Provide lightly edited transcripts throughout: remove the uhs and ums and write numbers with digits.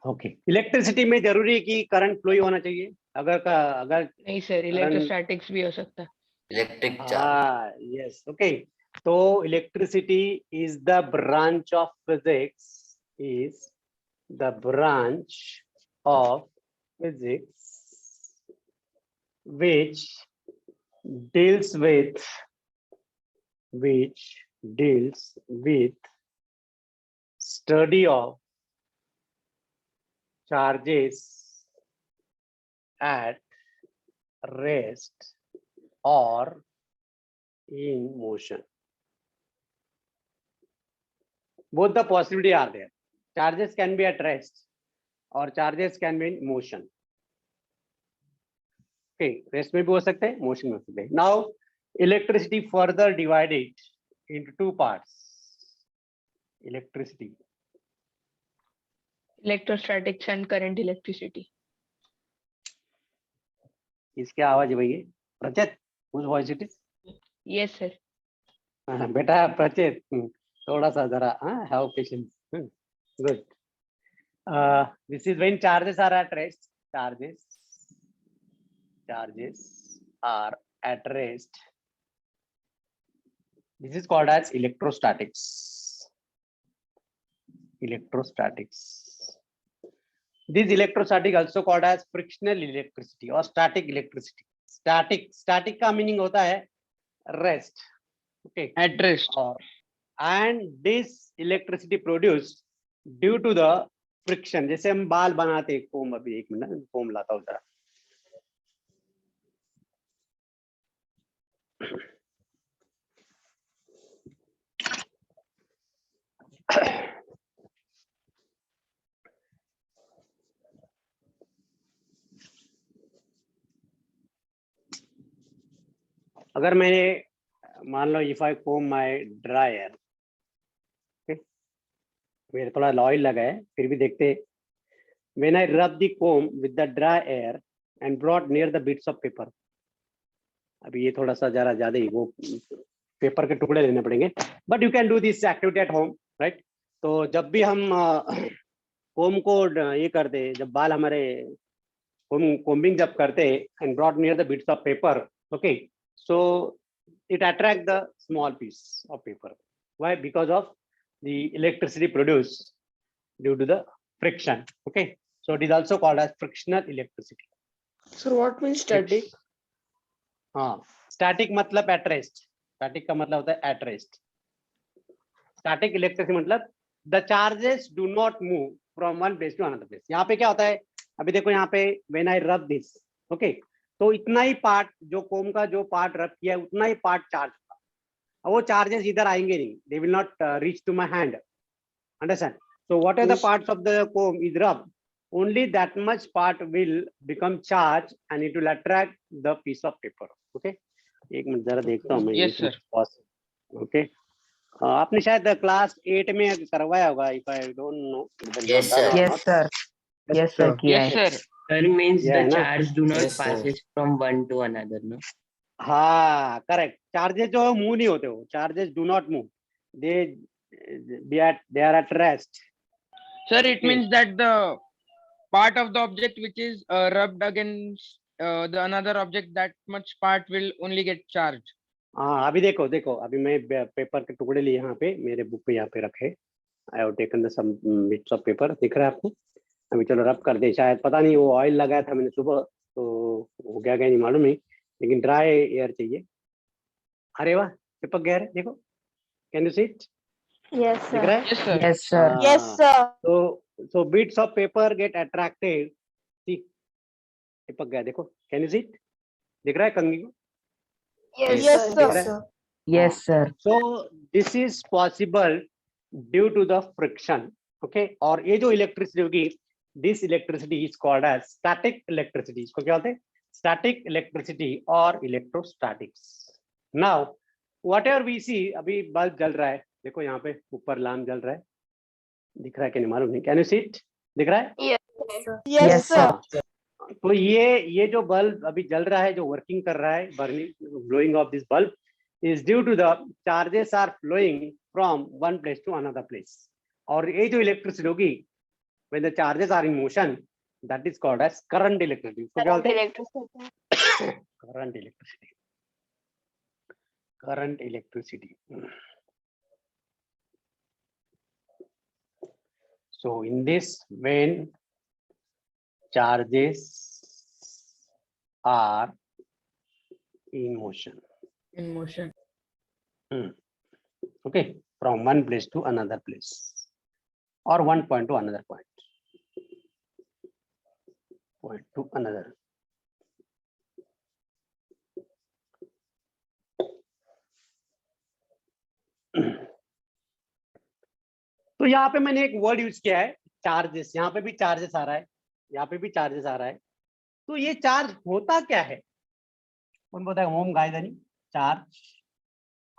Okay, electricity में जरूरी है कि करंट फ्लो ही होना चाहिए? अगर नहीं सर, इलेक्ट्रोस्टैटिक्स भी हो सकता है। Electric charge. Yes, okay. तो electricity is the branch of physics, is the branch of physics which deals with study of charges at rest or in motion. Both the possibility are there. Charges can be at rest or charges can be in motion. Okay, rest में भी हो सकते हैं, motion में हो सकते हैं. Now electricity further divided into two parts. Electricity, electrostatics and current electricity. इसके आवाज है भैया प्रचेत, whose voice it is? Yes sir. बेटा प्रचेत, थोड़ा सा जरा have patience. Good. This is when charges are at rest. Charges are at rest. This is called as electrostatics. This electrostatic also called as frictional electricity or static electricity. Static का meaning होता है rest. Okay. At rest. And this electricity produced due to the friction. जैसे हम बाल बनाते हैं, foam, अभी एक मिनट फोम लाता हूँ जरा। अगर मैंने मान लो if I comb my dryer, मेरे थोड़ा ऑयल लगा है फिर भी देखते, when I rub the comb with the dry air and brought near the bits of paper, अभी ये थोड़ा सा जरा ज्यादा ही वो पेपर के टुकड़े लेने पड़ेंगे, but you can do this activity at home, right? तो जब भी हम कोम को ये करते, जब बाल हमारे कोम्बिंग जब करते and brought near the bits of paper, okay, so it attract the small piece of paper. Why? Because of the electricity produced due to the friction. Okay, so it is also called as frictional electricity. So what means static? static मतलब at rest. Static का मतलब होता है at rest. Static electricity मतलब the charges do not move from one place to another place. यहाँ पे क्या होता है, अभी देखो यहाँ पे when I rub this, okay, तो इतना ही पार्ट जो कोम का जो पार्ट रब किया है उतना ही पार्ट चार्ज होगा, और वो चार्जेस इधर आएंगे नहीं, they will not reach to my hand, understand? So what are the parts of the comb is rub, only that much part will become charge and it will attract the piece of paper. Okay, एक minute जरा देखता हूँ मैं. Yes sir. Okay, आपने शायद class 8 में करवाया होगा, if I don't know. Yes, sir. Yes sir. Yes sir. किया यस है. Sir. Sir means Yeah, the na? charge do not Yes, sir. passes from one to another, no? हाँ correct, charges जो move नहीं होते, वो charges do not move, they are at rest. Sir, it means that the part of the object which is rubbed against the another object, that much part will only get charged. हाँ, अभी देखो अभी मैं paper के टुकड़े लिए यहाँ पे मेरे बुक पे यहाँ पे रखे, I have taken the some bits of paper, दिख रहा है आपको? अभी चलो रब कर दे, शायद पता नहीं वो ऑयल लगाया था मैंने सुबह तो हो गया क्या नहीं मालूम नहीं, लेकिन ड्राई एयर चाहिए. अरे वाह, चिपक गया है, देखो, can you see it? Yes, दिख sir. रहा है? Yes sir. Yes sir. Yes, sir. So bits of paper get attracted. See, चिपक गया, देखो, कैन यू सी इट? दिख रहा है कंघी को? Yes, sir. Yes sir. So this is possible due to the friction. Okay, और ये जो इलेक्ट्रिसिटी होगी, this electricity is called as static electricity. इसको क्या बोलते हैं? Static electricity or electrostatics. Now whatever we see, अभी बल्ब जल रहा है, देखो यहाँ पे ऊपर लैम्प जल रहा है, दिख रहा है कि नहीं मालूम नहीं, कैन यू सी इट? दिख रहा है? Yes, sir. तो ये जो बल्ब अभी जल रहा है, जो वर्किंग कर रहा है, burning blowing of this bulb is due to the charges are flowing from one place to another place. और ये जो इलेक्ट्रिसिटी होगी when the charges are in motion, that is called as current electricity. उसको क्या बोलते हैं? current electricity. Current electricity. So in this, when charges are in motion. In motion. Okay, from one place to another place, or one point to another point to another. तो यहाँ पे मैंने एक word use किया है charges, यहाँ पे भी चार्जेस आ रहा है, यहाँ पे भी चार्जेस आ रहा है। तो ये चार्ज होता क्या है? कौन बताएगा? होम guys, charge,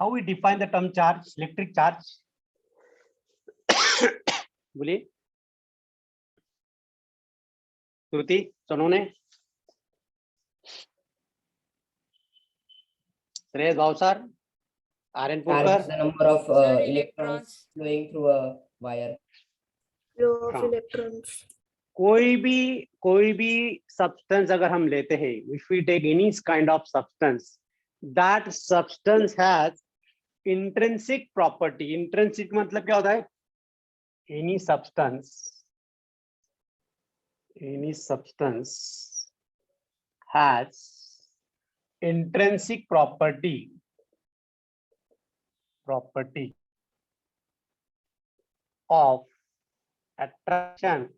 how we define the term charge, electric charge, बोलिए Shruti, Sonu, Shreyas Bhavsar, Aryan Charge Purkar, is the number of electrons flowing through a wire. Flow of हाँ। electrons. कोई भी सब्सटेंस अगर हम लेते हैं, if we take any kind of substance, that substance has intrinsic property. Intrinsic मतलब क्या होता है? Any substance has intrinsic property of attraction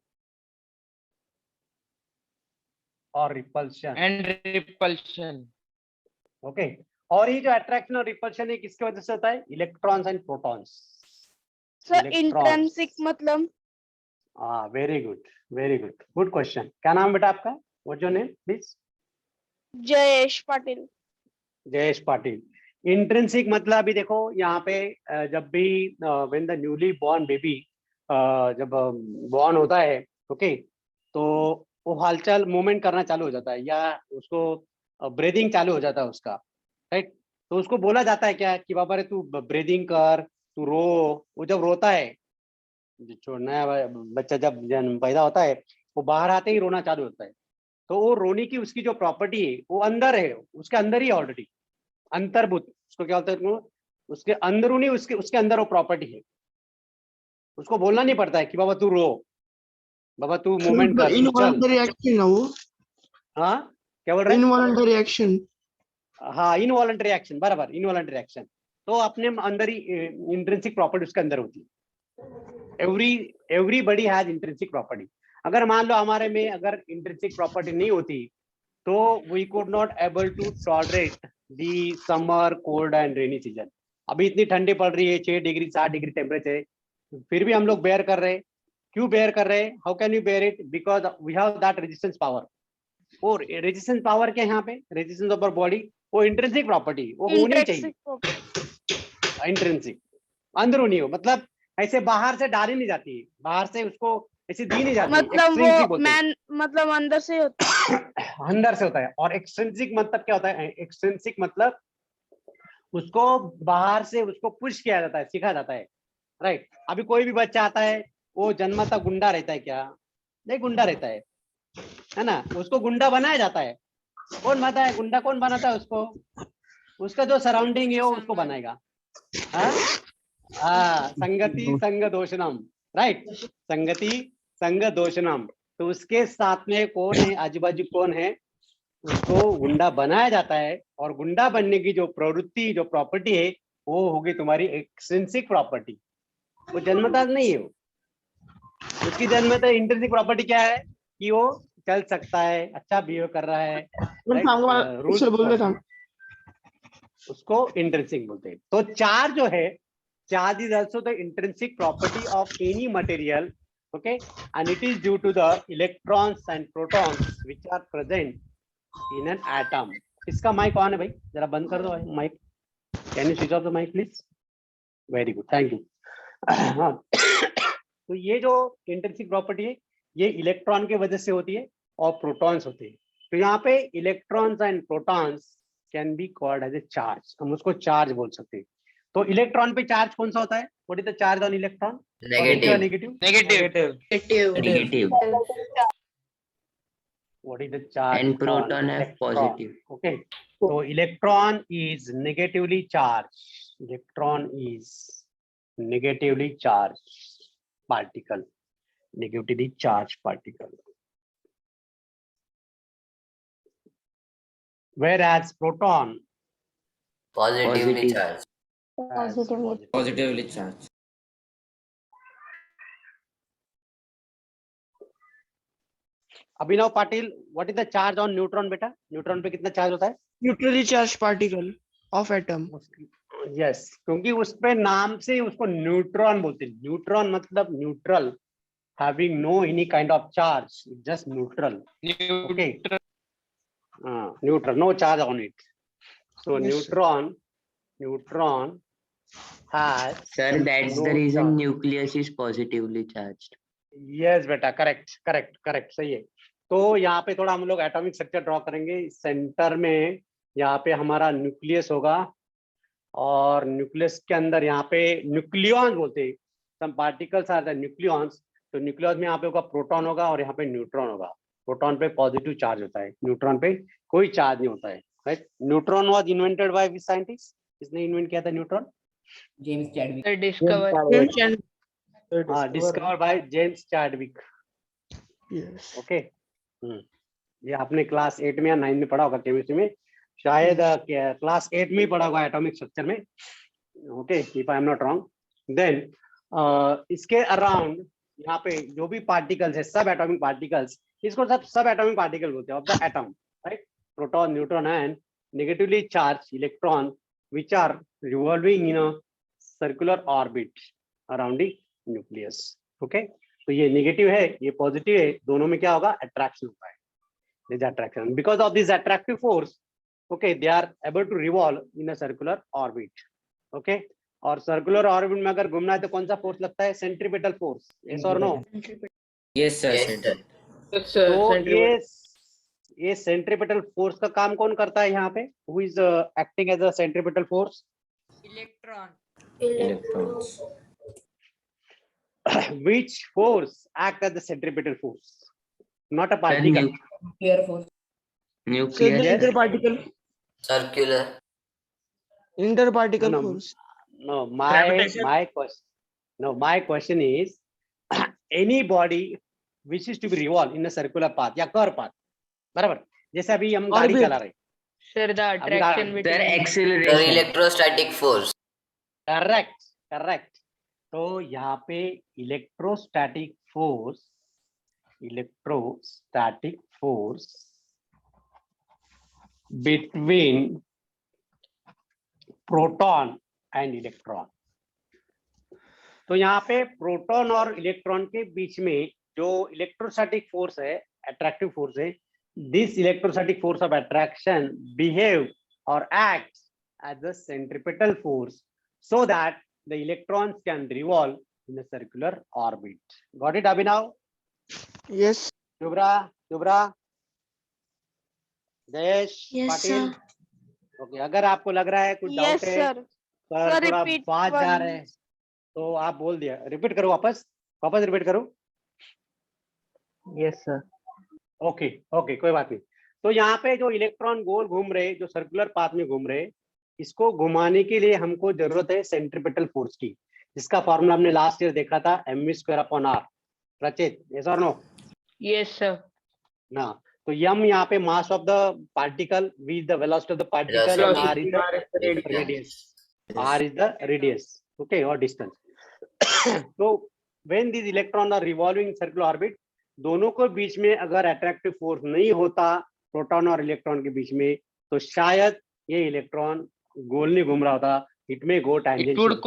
or repulsion. And repulsion. Okay, और ये जो अट्रैक्शन और रिपल्शन है किसकी वजह से होता है? Electrons and protons. Sir, intrinsic मतलब? Very good, good question. क्या नाम बेटा आपका? What's your name please? Jayesh Patil. Jayesh Patil. Intrinsic मतलब अभी देखो यहाँ पे जब भी when the newly born baby जब बॉर्न होता है, ओके, तो वो हलचल मूवमेंट करना चालू हो जाता है या उसको ब्रीदिंग चालू हो जाता है उसका, राइट? तो उसको बोला जाता है क्या कि बाबा रे तू ब्रीदिंग कर, तू रो। वो जब रोता है, जो नया बच्चा जब जन्म पैदा होता है, वो बाहर आते ही रोना चालू होता है। तो वो रोने की उसकी जो प्रॉपर्टी है वो अंदर है, उसके अंदर ही ऑलरेडी अंतर्भूत, उसको क्या होता है, उसके अंदरूनी उसके अंदर वो प्रॉपर्टी है। उसको बोलना नहीं पड़ता है कि बाबा तू रो, बाबा तू मूवमेंट कर, इनवॉलंटरी एक्शन ना वो। हाँ क्या बोल रहे हैं? Involuntary action. हाँ, इनवॉलंटरी एक्शन, बराबर, इनवॉलंटरी एक्शन। तो अपने अंदर ही इंट्रिंसिक प्रॉपर्टी उसके अंदर होती है। Everybody has intrinsic property. अगर मान लो हमारे में अगर इंट्रिंसिक प्रॉपर्टी नहीं होती तो we could not able to tolerate the summer, cold and rainy season. अभी इतनी ठंडी पड़ रही है, 6 डिग्री 7 डिग्री टेम्परेचर है, फिर भी हम लोग बेयर कर रहे हैं। क्यों बेयर कर रहे हैं? How can you bear it? Because we have that resistance power. और रेजिस्टेंस पावर क्या है यहाँ पे? रेजिस्टेंस ऑफ आवर बॉडी, वो इंट्रिंसिक प्रॉपर्टी, वो होनी चाहिए। इंट्रिंसिक, अंदरूनी हो, मतलब ऐसे बाहर से डाली नहीं जाती है, बाहर से उसको ऐसे दी नहीं जाती। मतलब वो मतलब अंदर से होता है। अंदर से होता है। और एक्सट्रिंसिक मतलब क्या होता है? एक्सट्रिंसिक मतलब उसको बाहर से उसको पुश किया जाता है, सिखा जाता है, राइट? अभी कोई भी बच्चा आता है, वो जन्मता गुंडा रहता है क्या? नहीं, गुंडा रहता है ना? उसको गुंडा बनाया जाता है। कौन बनाता है गुंडा? कौन बनाता है उसको? उसका जो सराउंडिंग है वो उसको बनाएगा। संगति संग दोषणम, राइट? संगति संग दोषणम। तो उसके साथ में कौन है, आजू बाजू कौन है, उसको गुंडा बनाया जाता है। और गुंडा बनने की जो प्रवृत्ति, जो प्रॉपर्टी है, वो होगी तुम्हारी एक्सट्रिंसिक प्रॉपर्टी। वो जन्मता नहीं है, वो उसकी जन्मता इंट्रिंसिक प्रॉपर्टी क्या है कि वो चल सकता है, अच्छा बिहेव कर रहा है, उसको इंट्रिंसिक बोलते हैं। तो चार्ज जो है, charge is also the intrinsic property of any material, okay, and it is due to the electrons and protons which are present in an atom. इसका माइक ऑन है भाई, जरा बंद कर दो mic. Can you switch off the mic please? Very good, thank you. तो ये जो इंट्रिंसिक प्रॉपर्टी है, ये इलेक्ट्रॉन के वजह से होती है और प्रोटॉन्स होते हैं। तो यहाँ पे electrons and protons can be called as a charge, हम उसको चार्ज बोल सकते हैं। तो इलेक्ट्रॉन पे चार्ज कौन सा होता है? What is the charge on electron? Negative. Negative? Negative. Negative. What is the charge And proton on have electron? positive. Okay, so electron is negatively charged. Electron is negatively charged particle. Negatively charged particle. Whereas proton Positively Positive. charged. has Positively charged. Abhinav Patil, what is the charge on neutron बेटा? Neutron पे कितना charge होता है? Neutrally charge particle of atom. Yes, क्योंकि उस पे नाम से उसको न्यूट्रॉन बोलते हैं। न्यूट्रॉन मतलब neutral, having no any kind of charge, just neutral. Okay, neutral, no charge on it. So Yes, neutron has Sir, that's no the reason charge. nucleus is positively charged. Yes बेटा, correct सही है। तो यहाँ पे थोड़ा हम लोग atomic structure draw करेंगे। सेंटर में यहाँ पे हमारा न्यूक्लियस होगा और न्यूक्लियस के अंदर यहाँ पे न्यूक्लियॉन बोलते हैं। Some particles are the nucleons. तो न्यूक्लियस में यहाँ पे होगा प्रोटॉन होगा और यहाँ पे न्यूट्रॉन होगा। प्रोटॉन पे पॉजिटिव चार्ज होता है, न्यूट्रॉन पे कोई चार्ज नहीं होता है, right. Neutron was invented by which scientist? किसने इन्वेंट किया था neutron? James Chadwick. The discover. हाँ, discover by James Chadwick. Yes. Okay, ये आपने क्लास 8 में या 9 में पढ़ा होगा केमिस्ट्री में, शायद क्लास 8 में ही पढ़ा होगा एटॉमिक स्ट्रक्चर में। Okay, if I am not wrong. Then इसके अराउंड यहाँ पे जो भी पार्टिकल्स है, सब एटॉमिक पार्टिकल्स, इसको सब एटॉमिक पार्टिकल बोलते हैं of the atom, right. Proton, neutron and negatively charge electron which are revolving in a circular orbit around the nucleus. Okay, तो ये नेगेटिव है, ये पॉजिटिव है, दोनों में क्या होगा? अट्रैक्शन होता है। This attraction, because of this attractive force, okay, they are able to revolve in a circular orbit. Okay, और सर्कुलर ऑर्बिट में अगर घूमना है तो कौन सा फोर्स लगता है? Centripetal force. यस और no? Yes, sir. Yes, sir. तो ये सेंट्रीपिटल फोर्स का काम कौन करता है यहाँ पे? Who is acting as a centripetal force? Electron. Electrons. Which force act as the centripetal force? Not a Sir, particle. Nuclear force. nucleus. Yes. इंटरपार्टिकल Circular. इंटरपार्टिकल No, force. no, my question is any body wishes to be revolve in a circular path या curve path, बराबर। जैसे अभी हम गाड़ी Orbit. चला रहे हैं, Sir, the attraction Sir, between. The acceleration. electrostatic force. Correct. तो यहाँ पे electrostatic force between proton and electron. तो यहाँ पे प्रोटॉन और इलेक्ट्रॉन के बीच में जो इलेक्ट्रोस्टैटिक फोर्स है, अट्रैक्टिव फोर्स है, this electrostatic force of attraction behave और act as a centripetal force so that the electrons can revolve in a circular orbit. Got it, Abhinav? Yes. Shubhra, Jayesh, Yes, Patil. sir. Okay, अगर आपको लग रहा है कुछ Yes, doubt है, sir. Sir Sir, थोड़ा repeat बात जा one. रहे हैं, तो आप बोल दिया, रिपीट करो, वापस रिपीट करो। Yes, sir. ओके, कोई बात नहीं। तो यहाँ पे जो इलेक्ट्रॉन गोल घूम रहे, जो सर्कुलर पाथ में घूम रहे, इसको घुमाने के लिए हमको जरूरत है सेंट्रीपिटल फोर्स की, जिसका फॉर्मूला हमने लास्ट ईयर देखा था, mv²/r। रचित, यस और नो? Yes, sir. ना, तो m यहाँ पे mass of the particle, v the velocity of the particle, Velocity. r is the radius, okay, और डिस्टेंस। तो when this electron are revolving circular orbit, दोनों को बीच में अगर अट्रैक्टिव फोर्स नहीं होता प्रोटॉन और इलेक्ट्रॉन के बीच में, तो शायद ये इलेक्ट्रॉन गोल नहीं घूम रहा होता, इट में गो It would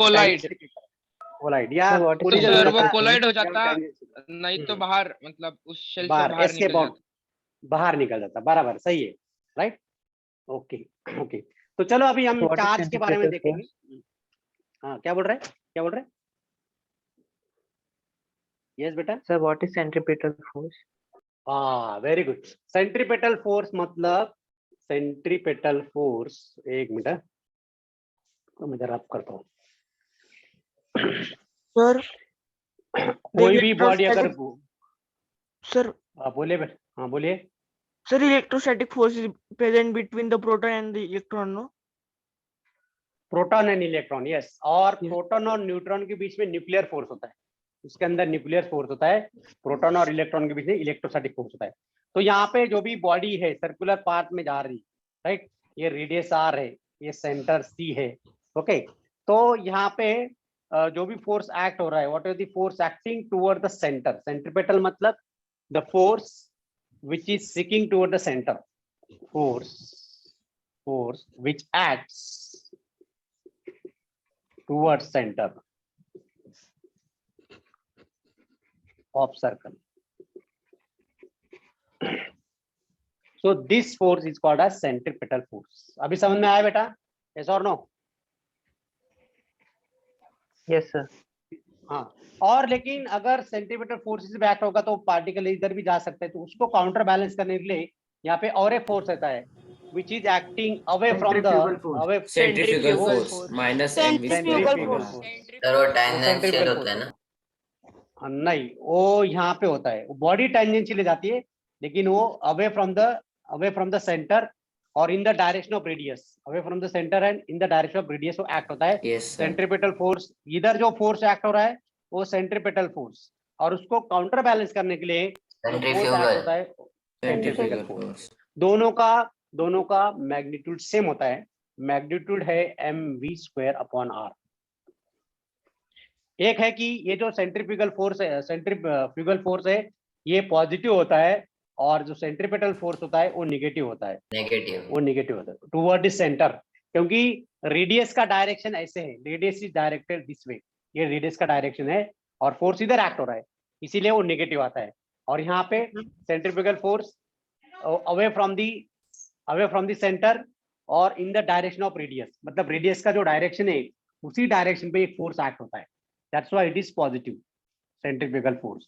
collide. या So what is थोड़ी the जगह सर वो जाता- कोलाइड हो जाता, tangential- नहीं तो बाहर, मतलब उस शेल से बाहर बाहर एस्केप निकल आउट, जाता। बाहर निकल जाता, बराबर, सही है, राइट। ओके, तो चलो अभी हम So what is चार्ज के बारे में centripetal देखेंगे। हाँ, क्या बोल रहे? यस बेटा। Sir, what is centripetal force? Very good. Centripetal force मतलब, एक मिनट, तो मैं जरा करता हूँ। Sir, कोई भी बॉडी अगर sir, बोले हाँ बोलिए। sir, electrostatic force is present between the proton and the electron, no? Proton and electron, yes. और Yes. प्रोटॉन और न्यूट्रॉन के बीच में न्यूक्लियर फोर्स होता है, उसके अंदर न्यूक्लियर फोर्स होता है। प्रोटॉन और इलेक्ट्रॉन के बीच में इलेक्ट्रोस्टैटिक फोर्स होता है। तो यहाँ पे जो भी बॉडी है सर्कुलर पाथ में जा रही, राइट, ये रेडियस आर है, ये सेंटर सी है, ओके। तो यहाँ पे जो भी फोर्स एक्ट हो रहा है, what is the force acting toward the center? Centripetal मतलब the force which is seeking toward the center, force which acts towards center of circle. So this force is called as centripetal force. अभी समझ में आया बेटा? Yes or no? Yes, sir. हाँ। और लेकिन अगर सेंटीमीटर फोर्स से एक्ट होगा तो पार्टिकल इधर भी जा सकते हैं, तो उसको काउंटर बैलेंस करने के लिए यहाँ पे और एक फोर्स रहता है which is acting away from the away Centrifugal force minus mv Centrifugal square. force. Sir वो tangential होता है ना? नहीं, वो यहाँ पे होता है, बॉडी टेंजेंशियल जाती है, लेकिन वो अवे फ्रॉम द सेंटर और in the direction of radius, away from the centre and in the direction of radius वो एक्ट होता है। Yes, sir. सेंट्रीपेटल फोर्स, इधर जो फोर्स एक्ट हो रहा है वो सेंट्रीपेटल फोर्स, और उसको काउंटर बैलेंस करने के लिए जो force act Centrifugal. होता है Centrifugal centrifugal force। force. दोनों का मैग्नीट्यूड सेम होता है, मैग्नीट्यूड है mv स्क्वायर अपॉन r। एक है कि ये जो सेंट्रीफ्यूगल फोर्स है ये पॉजिटिव होता है, और जो सेंट्रीपेटल फोर्स होता है वो निगेटिव होता है, नेगेटिव। टुवर्ड द सेंटर, क्योंकि रेडियस का डायरेक्शन ऐसे है, radius is directed this way, ये रेडियस का डायरेक्शन है और फोर्स इधर एक्ट हो रहा है, इसीलिए वो नेगेटिव आता है। और यहाँ पे centrifugal force away from the center और in the direction of radius, मतलब रेडियस का जो डायरेक्शन है उसी डायरेक्शन पे एक फोर्स एक्ट होता है, that's why it is positive centrifugal force,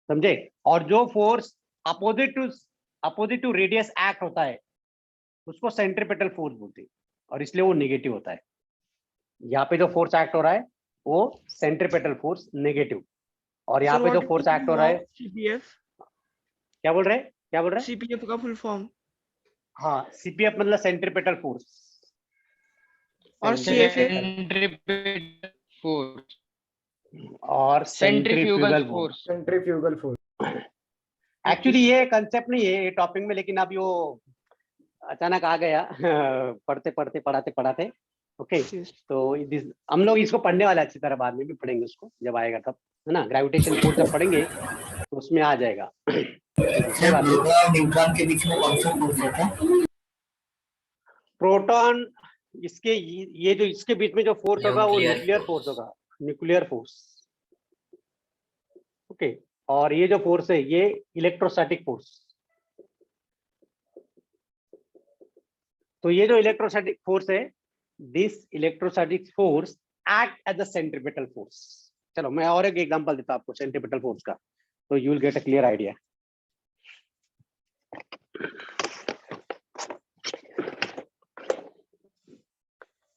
समझे। और जो force opposite to radius act होता है उसको सेंट्रीपेटल फोर्स बोलते हैं, और इसलिए वो नेगेटिव होता है। यहाँ पे जो फोर्स एक्ट हो रहा है वो सेंट्रीपेटल फोर्स नेगेटिव, और यहाँ Sir, पे what जो is फोर्स the एक्ट हो full रहा है, form of CPF? क्या बोल रहे? CPF का फुल फॉर्म हाँ, सीपीएफ मतलब सेंट्रीपेटल फोर्स, और CFA? Centripetal force. और Centrifugal सेंट्रीफ्यूगल force. एक्चुअली ये कंसेप्ट नहीं है ये टॉपिक में, लेकिन अभी वो अचानक आ गया पढ़ाते, ओके। Yes. तो हम लोग इसको पढ़ने वाले अच्छी तरह, बाद में भी पढ़ेंगे उसको जब आएगा तब, है ना। ग्रेविटेशन फोर्स जब पढ़ेंगे तो उसमें आ जाएगा। न्यूट्रॉन के बीच में कौन सा फोर्स होता है? प्रोटॉन, इसके ये जो इसके बीच में जो फोर्स होगा वो Nuclear न्यूक्लियर फोर्स होगा, न्यूक्लियर फोर्स, ओके। और ये जो फोर्स है ये इलेक्ट्रोस्टैटिक फोर्स। तो ये जो इलेक्ट्रोस्टैटिक फोर्स है, this electrostatic force act as a centripetal force. चलो मैं और एक एग्जांपल देता हूं आपको सेंट्रीपेटल फोर्स का, तो you will get a clear idea.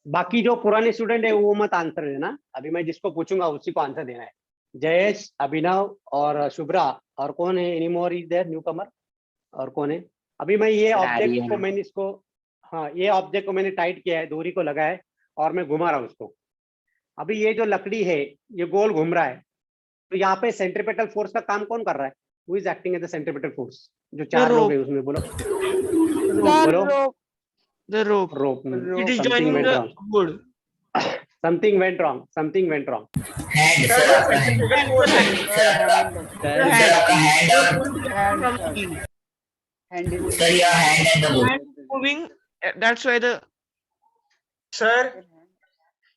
बाकी जो पुराने स्टूडेंट है वो मत आंसर देना, अभी मैं जिसको पूछूंगा उसी को आंसर देना है। जयेश, अभिनव और शुभ्रा, और कौन है any more is there newcomer, और कौन है? अभी मैं ये ऑब्जेक्ट को मैंने इसको, हाँ ये ऑब्जेक्ट को मैंने टाइट किया है, डोरी को लगा है और मैं घुमा रहा हूँ उसको। अभी ये जो लकड़ी है ये गोल घूम रहा है, तो यहाँ पे सेंट्रीपेटल फोर्स का काम कौन कर रहा है? Who is acting as the centripetal force? जो चार लोग हैं उसमें, बोलो बोलो। The rope. Rope, It is joining the wood. something went wrong, something went wrong। Hand sir, आपका hand, sir your hand and the book. Moving. That's why the sir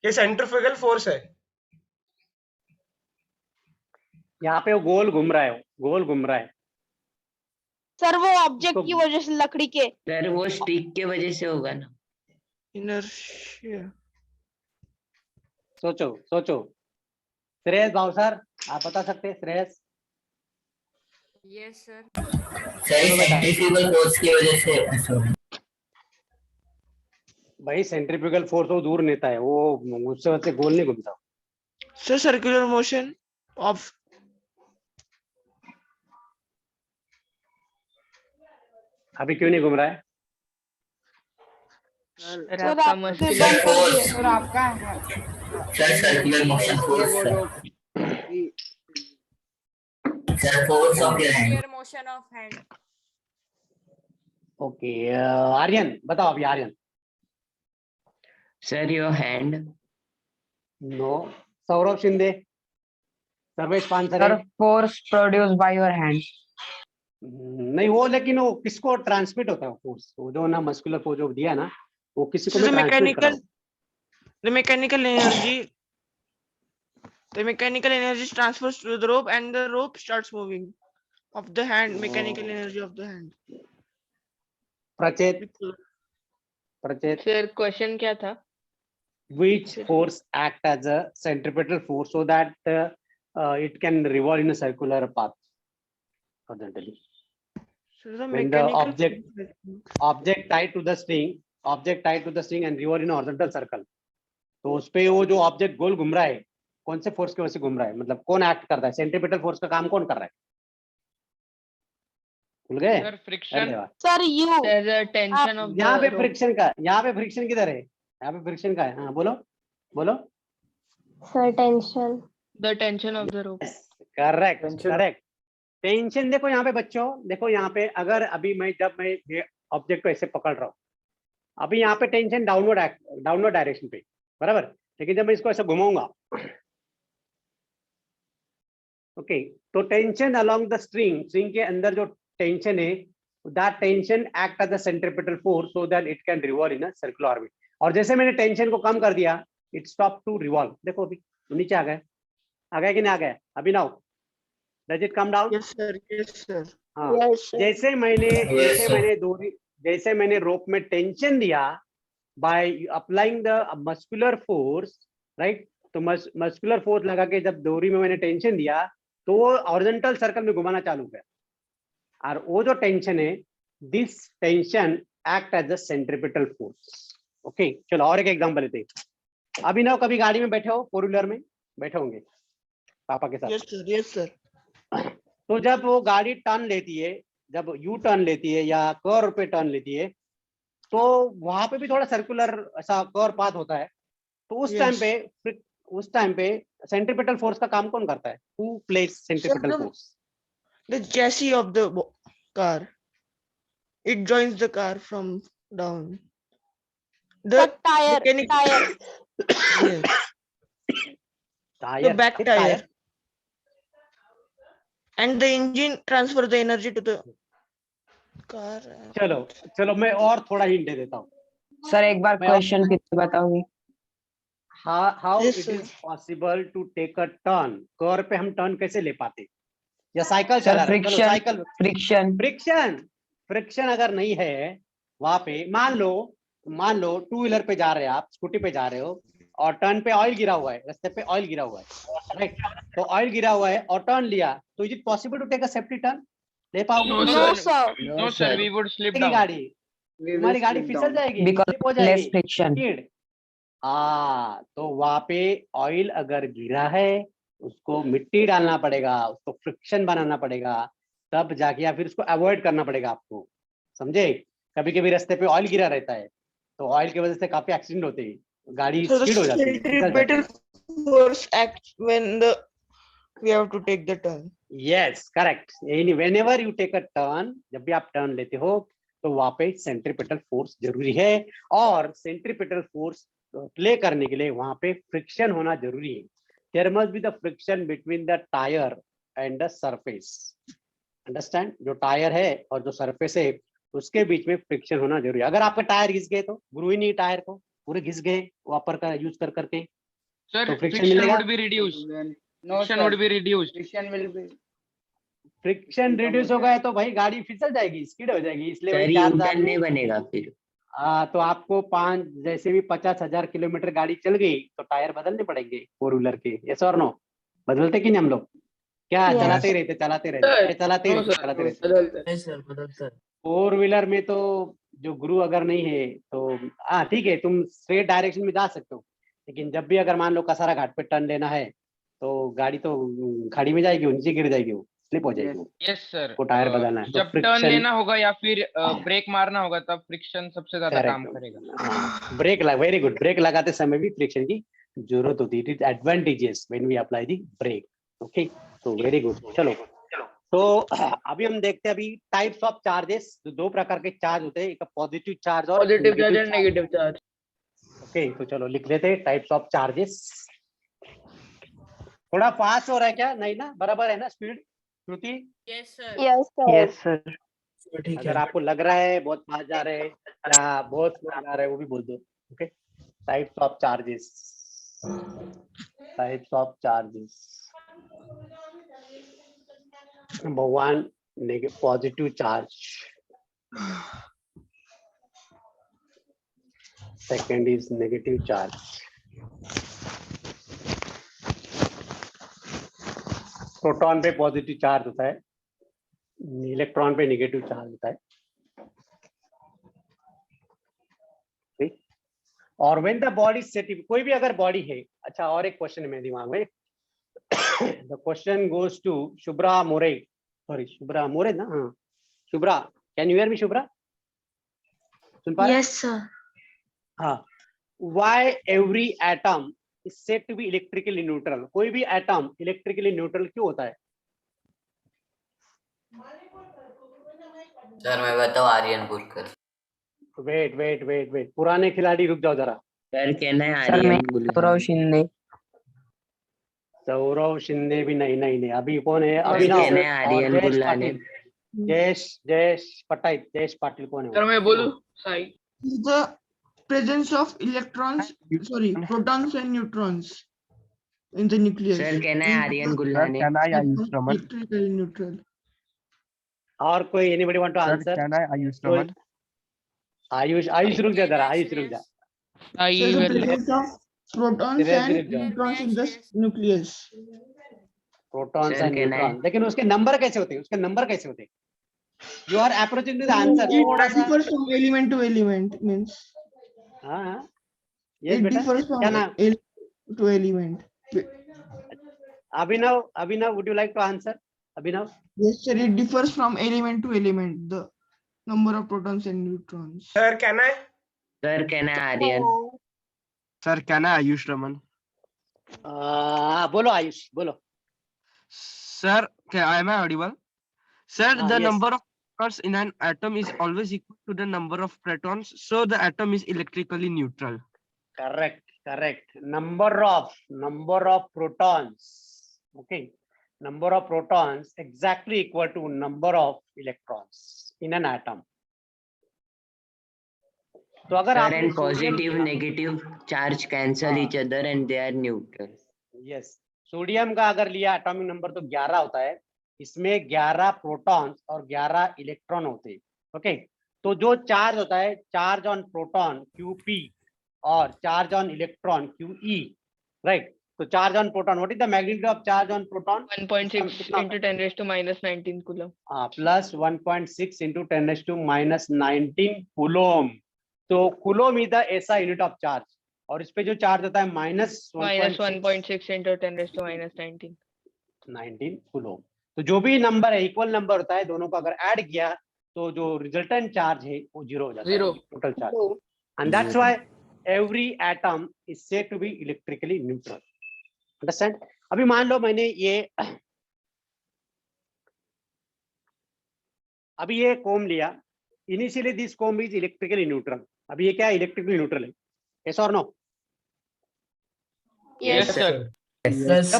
ये centrifugal force है। यहाँ पे वो गोल घूम रहा है, गोल घूम रहा है। सर वो ऑब्जेक्ट की वजह से, लकड़ी के। सर वो स्टिक के वजह से होगा ना। inertia. सोचो श्रेयस भाव सर, आप बता सकते हैं? Shreyas, yes sir. Sir centrifugal force की वजह से ऐसा हुआ। भाई सेंट्रीफ्यूगल फोर्स वो दूर नेता है, वो उससे गोल नहीं घूमता, So circular motion of अभी क्यों नहीं घूम रहा है? सर सर आपका आपने मस्कुलर बंद कर दिया force सर आपका sir circular motion ये force वो sir. जो Sir force of your hand. Clear motion of hand. Okay Aryan बताओ अभी Aryan. Sir your hand. No. Saurabh Shinde. Sarvesh Pansare. force produced by your hand. नहीं वो लेकिन वो किसको ट्रांसमिट होता है फोर्स? वो जो ना मस्कुलर फोर्स जो दिया ना वो किसी को So भी the ट्रांसमिट कर रहा mechanical, the mechanical energy, the mechanical energy transfers to the rope and the rope starts moving of the hand, mechanical Oh. energy of the hand. Prachet. Prachet. Sir question क्या था? Which force act as a centripetal force so that it can revolve in a circular path horizontally? So the When the mechanical object tied to the string and revolve in a horizontal circle. तो उस पे वो जो object गोल घूम रहा है कौन से फोर्स की वजह से घूम रहा है? मतलब कौन एक्ट करता है? सेंट्रीपिटल फोर्स का काम कौन कर रहा है? भूल गए? Sir friction. धन्यवाद. Sir you sir tension of यहाँ पे फ्रिक्शन का, यहाँ पे फ्रिक्शन किधर है? यहाँ पे फ्रिक्शन का है. हाँ बोलो बोलो. Sir tension the tension of the rope. Correct correct. Tension देखो यहाँ पे बच्चों, देखो यहाँ पे अगर अभी जब मैं ये ऑब्जेक्ट को ऐसे पकड़ रहा हूँ, अभी यहाँ पे टेंशन डाउनवर्ड डायरेक्शन पे बराबर. लेकिन जब मैं इसको ऐसे घुमाऊंगा, ओके, तो टेंशन अलोंग द स्ट्रिंग के अंदर जो टेंशन है, that tension act as the centripetal force so that it can revolve in a circular orbit. और जैसे मैंने टेंशन को कम कर दिया, इट स्टॉप टू रिवॉल्व. देखो अभी नीचे आ गया कि नहीं आ गया? अभी now does it come down? Yes sir, yes sir. हाँ. Yes sir. जैसे मैंने रोप में टेंशन दिया by applying the muscular force, right? तो मस्कुलर फोर्स लगा के जब डोरी में मैंने टेंशन दिया तो वो हॉरिजॉन्टल सर्कल में घुमाना चालू किया. और वो जो टेंशन है, this tension act as a centripetal force. Okay चलो और एक एग्जांपल लेते हैं. अभी ना कभी गाड़ी में बैठे हो, 4 व्हीलर में बैठे होंगे पापा के साथ. Yes sir, yes sir. तो जब वो गाड़ी टर्न लेती है, जब यू टर्न लेती है या कर्व पे टर्न लेती है, तो वहां पे भी थोड़ा सर्कुलर ऐसा कर्व पाथ होता है. तो उस टाइम पे सेंट्रीपिटल फोर्स का काम कौन करता है? Who plays centripetal the- force? The chassis of the car. It joins the car from down. The tyre mechanic- tyre Yes. Tyre. The back tire. And the engine transfer the energy to the car. चलो मैं और थोड़ा hint दे देता हूँ. Sir एक बार मैं question फिर से बताओगे? How Yes, it sir. Is possible to take a turn? Curve पे हम टर्न कैसे ले पाते? या साइकिल सर चला रहे हैं, चलो फ्रिक्शन साइकिल. फ्रिक्शन फ्रिक्शन अगर नहीं है वहां पे, मान लो 2 व्हीलर पे जा रहे हैं, आप स्कूटी पे जा रहे हो और टर्न पे ऑयल गिरा हुआ है, रास्ते पे ऑयल गिरा हुआ है, राइट? तो ऑयल गिरा हुआ है और टर्न लिया, तो is it possible to take a safety turn? ले पाओगे? No, no sir. Sir. No sir, we would slip तुम्हारी डाउन. गाड़ी तुम्हारी गाड़ी फिसल जाएगी, बिकॉज slip हो लेस जाएगी. फ्रिक्शन. तो वहां पे ऑयल अगर गिरा है, उसको मिट्टी डालना पड़ेगा, उसको फ्रिक्शन बनाना पड़ेगा, तब जाके, या फिर उसको अवॉइड करना पड़ेगा आपको. समझे? कभी कभी रास्ते पे ऑयल गिरा रहता है, तो ऑयल की वजह से काफी एक्सीडेंट होते हैं, गाड़ी So the स्पीड हो जाती है, फिसल जाती है. centripetal force acts when we have to take the turn. Yes correct. Whenever you take a turn, जब भी आप टर्न लेते हो तो वहां पे सेंट्रीपिटल फोर्स जरूरी है. और सेंट्रीपिटल फोर्स प्ले करने के लिए वहां पे फ्रिक्शन होना जरूरी है. There must be the friction between the tyre and the surface. Understand? जो टायर है और जो सरफेस है उसके बीच में फ्रिक्शन होना जरूरी है. अगर आपका टायर घिस गए तो गुरु ही नहीं, टायर को पूरे घिस गए वापर का यूज कर करके, Sir, तो friction friction मिलेगा? would be reduced. No, Friction sir. would be reduced. Friction will be. Friction reduce हो गया तो भाई गाड़ी फिसल जाएगी, स्किड हो जाएगी. इसलिए सर भाई यू 4000 टर्न में नहीं बनेगा फिर. तो आपको 5 जैसे भी 50,000 किलोमीटर गाड़ी चल गई तो टायर बदलने पड़ेंगे 4 व्हीलर के. यस और नो? बदलते कि नहीं हम लोग? क्या Yes. चलाते ही रहते चलाते रहते. Yes, sir. Sir. 4 व्हीलर में तो जो गुरु अगर नहीं है तो हाँ ठीक है, तुम स्ट्रेट डायरेक्शन में जा सकते हो, लेकिन जब भी अगर मान लो कसारा घाट पे टर्न लेना है तो गाड़ी तो खाड़ी में जाएगी, वो नीचे गिर जाएगी, वो स्लिप हो जाएगी, वो यस सर, को टायर बदलना है तो जब टर्न फ्रिक्शन। लेना होगा या फिर ब्रेक मारना होगा तब फ्रिक्शन सबसे ज्यादा काम करेगा। हाँ, ब्रेक वेरी गुड, ब्रेक लगाते समय भी फ्रिक्शन की जरूरत होती है। It is advantages when we apply the brake. Okay, तो वेरी गुड। चलो, तो अभी हम देखते हैं अभी टाइप्स ऑफ चार्जेस। दो प्रकार के चार्ज होते हैं, एक पॉजिटिव चार्ज और positive charge and negative charge. Okay, तो चलो लिख लेते हैं टाइप्स ऑफ चार्जेस। थोड़ा फास्ट हो रहा है क्या? नहीं ना, बराबर है ना स्पीड श्रुति? Yes, sir. Yes sir. Yes sir. ठीक अगर है। आपको लग रहा है बहुत फास्ट जा रहे हैं या बहुत स्लो जा रहे हैं, वो भी बोल दो। Okay, types of charges, types of charges. Number 1 positive charge, second is negative charge. Proton पे पॉजिटिव चार्ज होता है, इलेक्ट्रॉन पे नेगेटिव चार्ज होता है। ठीक? और व्हेन द बॉडी सेट, कोई भी अगर बॉडी है, अच्छा और एक क्वेश्चन है मेरे दिमाग में। The question goes to Shubhra More, sorry Shubhra More ना, हाँ Shubhra, can you hear me Shubhra? सुन पा रहे? Yes sir. हाँ, why every atom is said to be electrically neutral? कोई भी एटम इलेक्ट्रिकली न्यूट्रल क्यों होता है? सर मैं बताऊं, आर्यनपुरकर। वेट वेट वेट वेट, पुराने खिलाड़ी रुक जाओ जरा। सर कहना है सर मैं आर्यन सौरव गुलानी। शिंदे। सौरव शिंदे भी नहीं, नहीं नहीं, अभी कौन है? सर अभिनव कहना है और आर्यन जयेश गुलानी। पाटिल। जयेश पटाई, जयेश पाटिल कौन है? सर मैं बोलूं Sai? The presence of electrons, sorry, protons and neutrons in the nucleus. Sir कहना है आर्यन गुलानी। Electrically neutral. और कोई anybody want to answer? Ayush रुक जा जरा, आयुष रुक जा। So the presence of protons धीरे and धीरे जाओ। neutrons in the nucleus. Protons sir and कहना है- न्यूट्रॉन, लेकिन उसके नंबर कैसे होते हैं? उसके नंबर कैसे होते हैं? You are approaching to the answer It थोड़ा सा। differs from element to element, means हाँ हाँ, यस it बेटा, differs from क्या नाम? element to element. Abhinav would you like to answer? Abhinav? Yes, sir, it differs from element to element, the number of protons and neutrons. Sir कहना है? Sir कहना है Aryan. Sir क्या ना आयुष रमन? बोलो आयुष, बोलो। Sir, am I audible? Sir, the yes. number of protons in an atom is always equal to the number of protons, so the atom is electrically neutral. Correct. Number of protons. Okay, number of protons exactly equal to number of electrons in an atom. तो अगर Sir, आपने and sodium positive का- negative charge cancel each other and they are neutral. Yes, sodium का अगर लिया atomic number तो 11 होता है। इसमें 11 प्रोटॉन्स और 11 इलेक्ट्रॉन होते हैं। ओके, तो जो चार्ज होता है, चार्ज ऑन प्रोटॉन QP और charge on electron QE, right? तो charge on proton, what is the magnitude of charge on proton? 1.6 into 10 raised to minus 19 coulomb. Plus 1.6 into 10 raised to minus 19 coulomb. तो coulomb is the ऐसा unit of charge, और इस पे जो charge होता है Minus 1.6 into 10 raised to minus 19 coulomb. तो जो भी नंबर है, इक्वल नंबर होता है, दोनों को अगर ऐड किया तो जो रिजल्टेंट चार्ज है वो 0 हो जाता है, Zero. Total charge. And that's why every atom is said to be electrically neutral. Understand? अभी मान लो मैंने ये कोम लिया, initially this comb is electrically neutral. अभी ये क्या है? इलेक्ट्रिकली न्यूट्रल है, यस और नो? Yes, sir. Yes, जब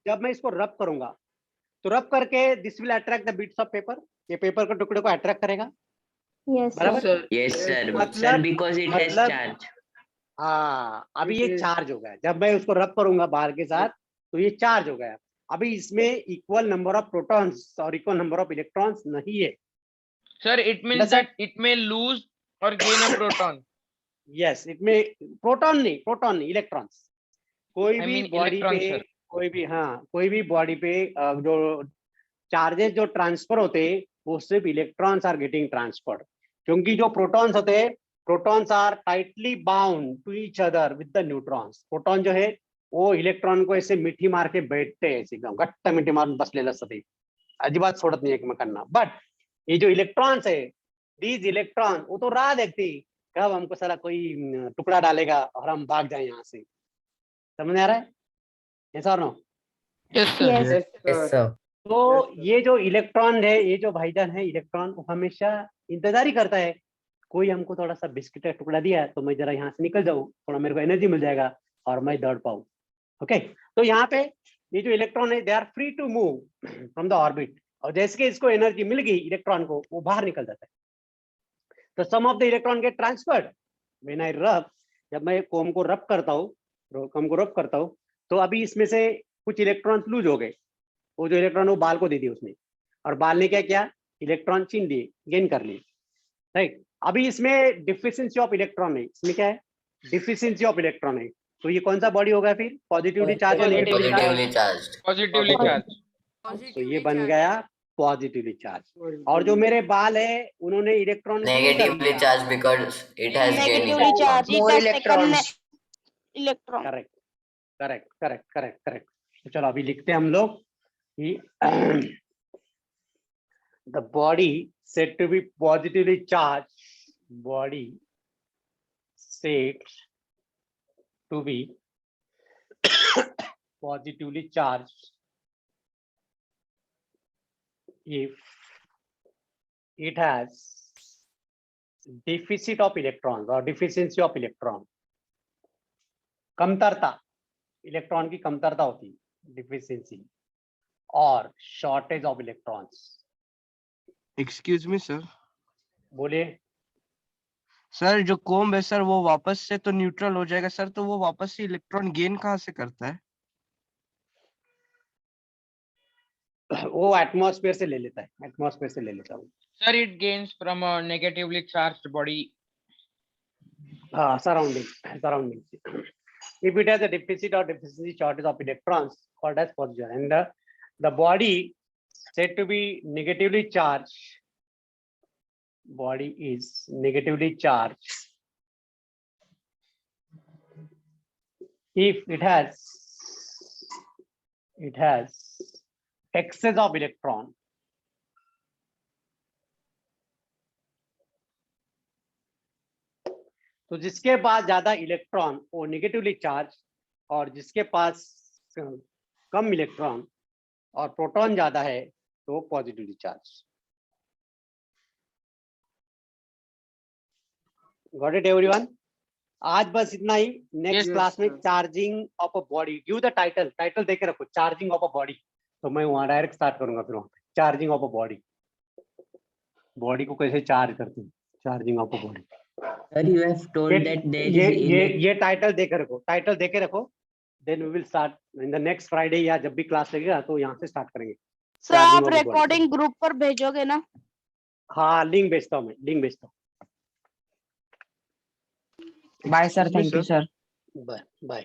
sir. मैं इसको रब करूंगा तो रब करके this will attract the bits of paper, ये पेपर के टुकड़े को अट्रैक्ट करेगा, यस बराबर? Sir. Yes, sir. Sir, मतलब- because it has मतलब- charge. हाँ, अभी ये चार्ज हो गया। जब मैं उसको रब करूंगा बाहर के साथ तो ये चार्ज हो गया। अभी इसमें इक्वल नंबर ऑफ प्रोटॉन्स और इक्वल नंबर ऑफ इलेक्ट्रॉन्स नहीं है। Sir, it means that it may lose or gain a proton. Yes, इसमें प्रोटॉन नहीं, इलेक्ट्रॉन्स। कोई I भी mean बॉडी electrons, पे, sir. कोई भी बॉडी पे जो चार्जेस जो ट्रांसफर होते हैं वो सिर्फ इलेक्ट्रॉन्स आर गेटिंग ट्रांसफर्ड, क्योंकि जो प्रोटॉन्स होते हैं, protons are tightly bound to each other with the neutrons. Proton जो है वो इलेक्ट्रॉन को ऐसे मिठी मार के बैठते हैं, ऐसे एकदम घट्ट मिठी मारून बसलेलं असतं ते, अजिबात सोडत नाही एकमेकांना. बट ये जो इलेक्ट्रॉन्स है, दीज इलेक्ट्रॉन, वो तो राह देखती कब हमको साला कोई टुकड़ा डालेगा और हम भाग जाए यहाँ से. समझ आ रहा है? yes or no? Yes, sir. Yes. Yes, sir. तो ये जो इलेक्ट्रॉन है, ये जो भाईजान है इलेक्ट्रॉन, वो हमेशा इंतजार ही करता है कोई हमको थोड़ा सा बिस्किट का टुकड़ा दिया तो मैं जरा यहाँ से निकल जाऊँ, थोड़ा मेरे को एनर्जी मिल जाएगा और मैं दौड़ पाऊँ. ओके, तो यहाँ पे ये जो इलेक्ट्रॉन है, they are free to move from the orbit, और जैसे कि इसको एनर्जी मिल गई इलेक्ट्रॉन को, वो बाहर निकल जाता है. तो some of the electron get transferred when I rub. जब मैं कोम को रब करता हूँ, तो अभी इसमें से कुछ इलेक्ट्रॉन लूज हो गए. वो जो इलेक्ट्रॉन वो बाल को दे दिए उसने, और बाल ने क्या किया, इलेक्ट्रॉन छीन लिए, गेन कर लिए. राइट, अभी इसमें डिफिशिएंसी ऑफ इलेक्ट्रॉन है. इसमें क्या है, डिफिशिएंसी ऑफ इलेक्ट्रॉन है. तो ये कौन सा बॉडी होगा फिर, पॉजिटिवली चार्ज या negatively charge? Positively charged. Positively charged. तो ये बन गया पॉजिटिवली चार्ज. और जो मेरे बाल है, उन्होंने electron Negatively charged because it has gained Negatively charged. It More has taken electrons. electron. Correct correct correct correct correct. तो चलो अभी लिखते हैं हम लोग कि the body said to be positively charge, body said to be positively charged if it has deficit of electrons or deficiency of electron. कमतरता, electron की कमतरता होती है, डिफिशियंसी, और shortage of electrons. Excuse me sir. बोलिए. Sir जो comb है sir वो वापस से तो न्यूट्रल हो जाएगा सर, तो वो वापस से इलेक्ट्रॉन गेन कहाँ से करता है? वो एटमॉस्फेयर से ले लेता है, एटमॉस्फेयर से ले लेता हूँ. Sir, it gains from a negatively charged body. Surrounding. If it has a deficit or deficiency shortage of electrons, called as positive, and the body said to be negatively charged. Body is negatively charged if it has excess of electron. तो जिसके पास ज्यादा electron वो negatively charge, और जिसके पास कम electron और proton ज्यादा है तो positively charge. Got it everyone? आज बस इतना ही. नेक्स्ट क्लास में charging of a body. Give the title देके रखो, चार्जिंग ऑफ अ बॉडी. तो मैं वहां डायरेक्ट स्टार्ट करूंगा फिर वहां पे charging of a body. Body को कैसे चार्ज करते हैं, charging of a body. Sir, you have told that there is ये टाइटल देके रखो. Then we will start in the next Friday, या जब भी क्लास लगेगा तो यहाँ से स्टार्ट करेंगे. सर आप रिकॉर्डिंग ग्रुप पर भेजोगे ना? हाँ, लिंक भेजता हूँ मैं, लिंक भेजता हूँ. Bye sir. Thank you sir. Bye bye.